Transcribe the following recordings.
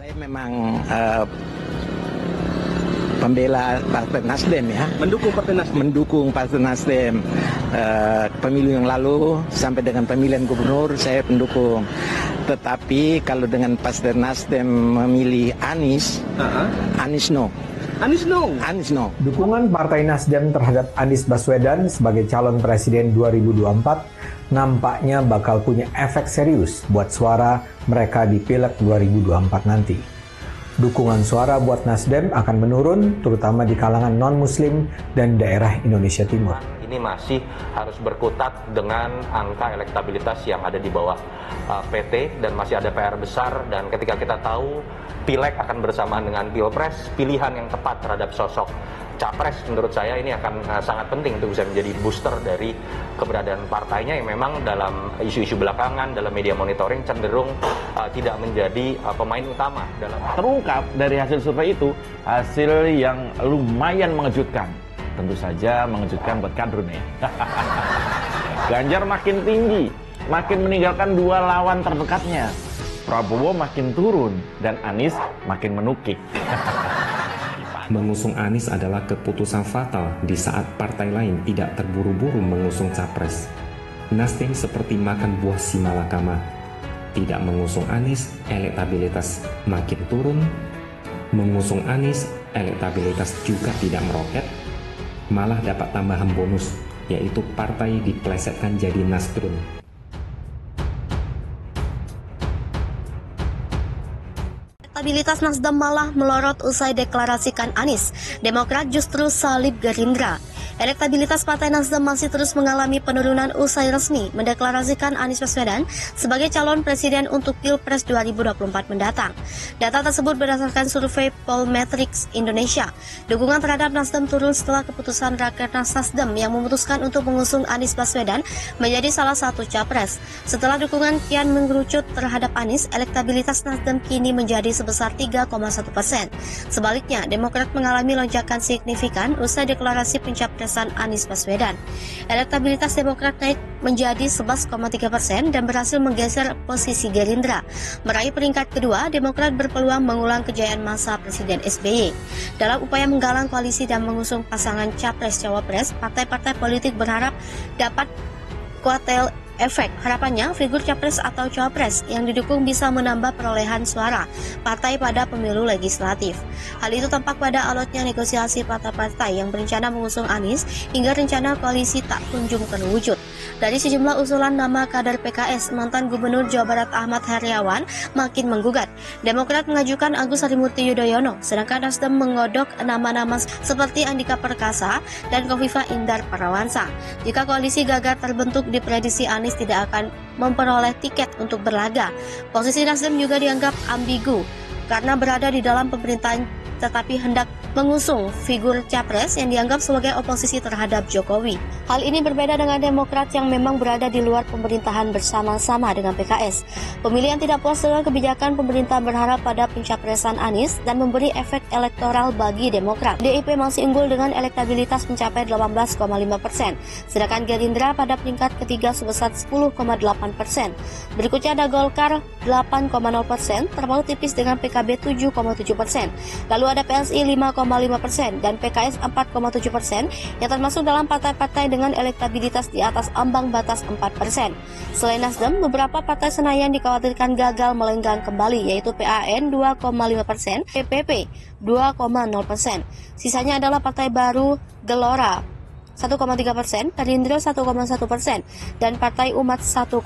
Saya memang pembela Partai Nasdem ya. Mendukung Partai Nasdem? Mendukung Partai Nasdem. Pemilu yang lalu sampai dengan pemilihan gubernur saya pendukung. Tetapi kalau dengan Partai Nasdem memilih Anies, Anies no. Anies no? Anies no. Dukungan Partai Nasdem terhadap Anies Baswedan sebagai calon presiden 2024 nampaknya bakal punya efek serius buat suara mereka di Pileg 2024 nanti. Dukungan suara buat Nasdem akan menurun, terutama di kalangan non-Muslim dan daerah Indonesia Timur. Ini masih harus berkutat dengan angka elektabilitas yang ada di bawah PT dan masih ada PR besar. Dan ketika kita tahu Pileg akan bersamaan dengan Pilpres, pilihan yang tepat terhadap sosok Capres menurut saya ini akan sangat penting untuk bisa menjadi booster dari keberadaan partainya yang memang dalam isu-isu belakangan, dalam media monitoring cenderung tidak menjadi pemain utama. Terungkap dari hasil survei itu, hasil yang lumayan mengejutkan. Tentu saja mengejutkan buat kadrun ya. Ganjar makin tinggi, makin meninggalkan dua lawan terdekatnya. Prabowo makin turun dan Anies makin menukik. Mengusung Anies adalah keputusan fatal di saat partai lain tidak terburu-buru mengusung capres. Nasdem seperti makan buah si malakama. Tidak mengusung Anies, elektabilitas makin turun. Mengusung Anies, elektabilitas juga tidak meroket. Malah dapat tambahan bonus, yaitu partai diplesetkan jadi nasdrun. Elektabilitas Nasdem malah melorot usai deklarasikan Anies. Demokrat justru salib Gerindra. Elektabilitas Partai Nasdem masih terus mengalami penurunan usai resmi mendeklarasikan Anies Baswedan sebagai calon presiden untuk Pilpres 2024 mendatang. Data tersebut berdasarkan survei Pollmetrics Indonesia. Dukungan terhadap Nasdem turun setelah keputusan Rakernas Nasdem yang memutuskan untuk mengusung Anies Baswedan menjadi salah satu capres. Setelah dukungan kian mengerucut terhadap Anies, elektabilitas Nasdem kini menjadi sebesar 3,1%. Sebaliknya, Demokrat mengalami lonjakan signifikan usai deklarasi pencapresan Anies Baswedan. Elektabilitas Demokrat naik menjadi 11,3% dan berhasil menggeser posisi Gerindra. Meraih peringkat kedua, Demokrat berpeluang mengulang kejayaan masa Presiden SBY. Dalam upaya menggalang koalisi dan mengusung pasangan capres-cawapres, partai-partai politik berharap dapat kotel efek. Harapannya, figur capres atau cawapres yang didukung bisa menambah perolehan suara partai pada pemilu legislatif. Hal itu tampak pada alotnya negosiasi partai-partai yang berencana mengusung Anies hingga rencana koalisi tak kunjung terwujud. Dari sejumlah usulan nama kader PKS, mantan Gubernur Jawa Barat Ahmad Heriawan makin menggugat. Demokrat mengajukan Agus Harimurti Yudhoyono, sedangkan Nasdem menggodok nama-nama seperti Andika Perkasa dan Khofifah Indar Parawansa. Jika koalisi gagal terbentuk, diprediksi Anies tidak akan memperoleh tiket untuk berlaga. Posisi Nasdem juga dianggap ambigu karena berada di dalam pemerintahan tetapi hendak mengusung figur capres yang dianggap sebagai oposisi terhadap Jokowi. Hal ini berbeda dengan Demokrat yang memang berada di luar pemerintahan bersama-sama dengan PKS. Pemilihan tidak puas dengan kebijakan pemerintah berharap pada pencapresan Anies dan memberi efek elektoral bagi Demokrat. DIP masih unggul dengan elektabilitas mencapai 18,5%, sedangkan Gerindra pada peringkat ketiga sebesar 10,8%. Berikutnya ada Golkar 8,0%, terpaut tipis dengan PKB 7,7%. Lalu ada PSI 5,5% dan PKS 4,7% yang termasuk dalam partai-partai dengan elektabilitas di atas ambang batas 4%. Selain Nasdem, beberapa partai Senayan dikhawatirkan gagal melenggang kembali, yaitu PAN 2,5%, PPP 2,0%. Sisanya adalah partai baru Gelora 1,3%, Gerindra 1,1%, dan Partai Umat 1,0%.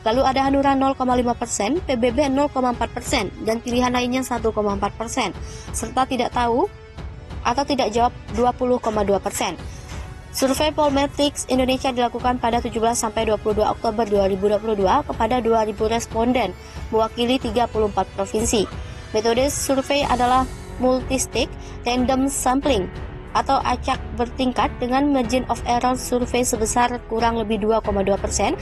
Lalu ada Hanura 0,5%, PBB 0,4%, dan pilihan lainnya 1,4%, serta tidak tahu atau tidak jawab 20,2%. Survei Pollmetrics Indonesia dilakukan pada 17-22 Oktober 2022 kepada 2.000 responden, mewakili 34 provinsi. Metode survei adalah multistage random sampling. atau acak bertingkat dengan margin of error survei sebesar kurang lebih 2,2%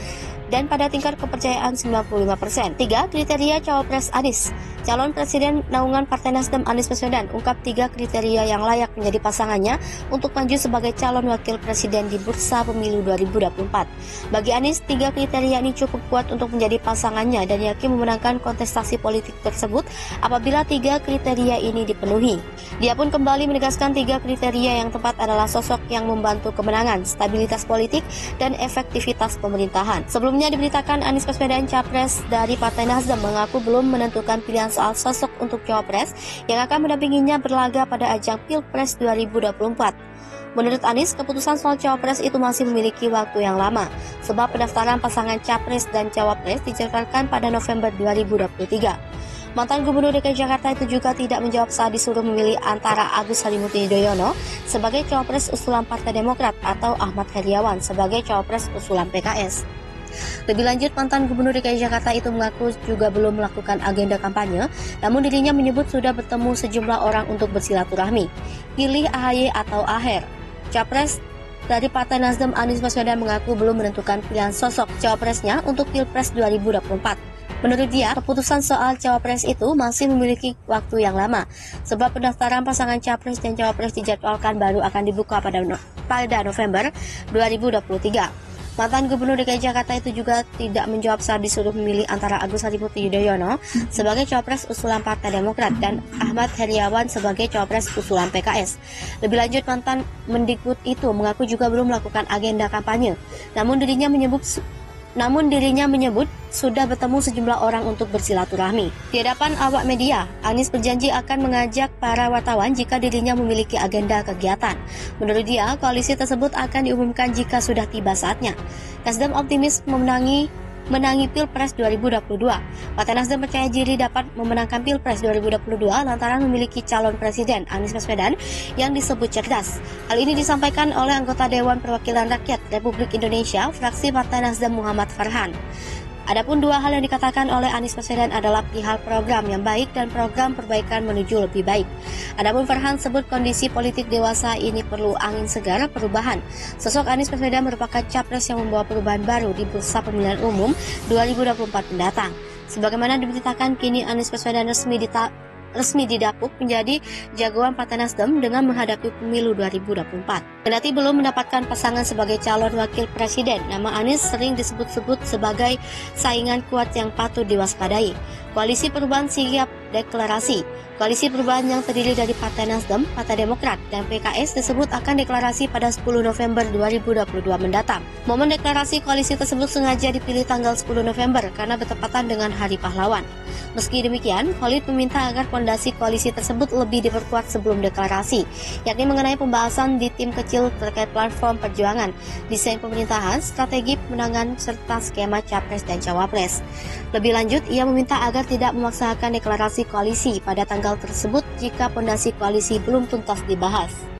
dan pada tingkat kepercayaan 95%. 3. Kriteria cawapres Anies. Calon Presiden naungan Partai Nasdem Anies Baswedan ungkap 3 kriteria yang layak menjadi pasangannya untuk maju sebagai calon wakil presiden di bursa pemilu 2024. Bagi Anies, 3 kriteria ini cukup kuat untuk menjadi pasangannya dan yakin memenangkan kontestasi politik tersebut apabila 3 kriteria ini dipenuhi. Dia pun kembali menegaskan 3 kriteria yang tepat adalah sosok yang membantu kemenangan, stabilitas politik, dan efektivitas pemerintahan. Sebelumnya diberitakan Anies Baswedan capres dari Partai Nasdem mengaku belum menentukan pilihan soal sosok untuk cawapres yang akan mendampinginya berlaga pada ajang Pilpres 2024. Menurut Anies, keputusan soal cawapres itu masih memiliki waktu yang lama, sebab pendaftaran pasangan capres dan cawapres dijadwalkan pada November 2023. Mantan Gubernur DKI Jakarta itu juga tidak menjawab saat disuruh memilih antara Agus Harimurti Yudhoyono sebagai cawapres usulan Partai Demokrat atau Ahmad Heriawan sebagai cawapres usulan PKS. Lebih lanjut, mantan Gubernur DKI Jakarta itu mengaku juga belum melakukan agenda kampanye, namun dirinya menyebut sudah bertemu sejumlah orang untuk bersilaturahmi. Pilih AHY atau AHER. Capres dari Partai Nasdem Anies Baswedan mengaku belum menentukan pilihan sosok cawapresnya untuk Pilpres 2024. Menurut dia, keputusan soal cawapres itu masih memiliki waktu yang lama, sebab pendaftaran pasangan capres dan cawapres dijadwalkan baru akan dibuka pada November 2023. Mantan Gubernur DKI Jakarta itu juga tidak menjawab saat disuruh memilih antara Agus Harimurti Yudhoyono sebagai cawapres usulan Partai Demokrat dan Ahmad Heriawan sebagai cawapres usulan PKS. Lebih lanjut, mantan Mendikbud itu mengaku juga belum melakukan agenda kampanye, namun dirinya menyebut sudah bertemu sejumlah orang untuk bersilaturahmi. Di hadapan awak media, Anies berjanji akan mengajak para wartawan jika dirinya memiliki agenda kegiatan. Menurut dia, koalisi tersebut akan diumumkan jika sudah tiba saatnya. Nasdem optimis menangi Pilpres 2022. Partai Nasdem percaya diri dapat memenangkan Pilpres 2022 lantaran memiliki calon presiden Anies Baswedan yang disebut cerdas. Hal ini disampaikan oleh anggota Dewan Perwakilan Rakyat Republik Indonesia, fraksi Partai Nasdem Muhammad Farhan. Adapun 2 hal yang dikatakan oleh Anies Baswedan adalah perihal program yang baik dan program perbaikan menuju lebih baik. Adapun Farhan sebut kondisi politik dewasa ini perlu angin segar perubahan. Sosok Anies Baswedan merupakan capres yang membawa perubahan baru di bursa pemilihan umum 2024 mendatang. Sebagaimana diberitakan, kini Anies Baswedan resmi didapuk menjadi jagoan Partai Nasdem dengan menghadapi pemilu 2024. Kendati belum mendapatkan pasangan sebagai calon wakil presiden, nama Anies sering disebut-sebut sebagai saingan kuat yang patut diwaspadai. Koalisi Perubahan siap deklarasi. Koalisi Perubahan yang terdiri dari Partai Nasdem, Partai Demokrat, dan PKS disebut akan deklarasi pada 10 November 2022 mendatang. Momen deklarasi koalisi tersebut sengaja dipilih tanggal 10 November karena bertepatan dengan Hari Pahlawan. Meski demikian, Khalid meminta agar fondasi koalisi tersebut lebih diperkuat sebelum deklarasi, yakni mengenai pembahasan di tim kecil terkait platform perjuangan, desain pemerintahan, strategi pemenangan, serta skema capres dan cawapres. Lebih lanjut, ia meminta agar tidak memaksakan deklarasi koalisi pada tanggal tersebut jika fondasi koalisi belum tuntas dibahas.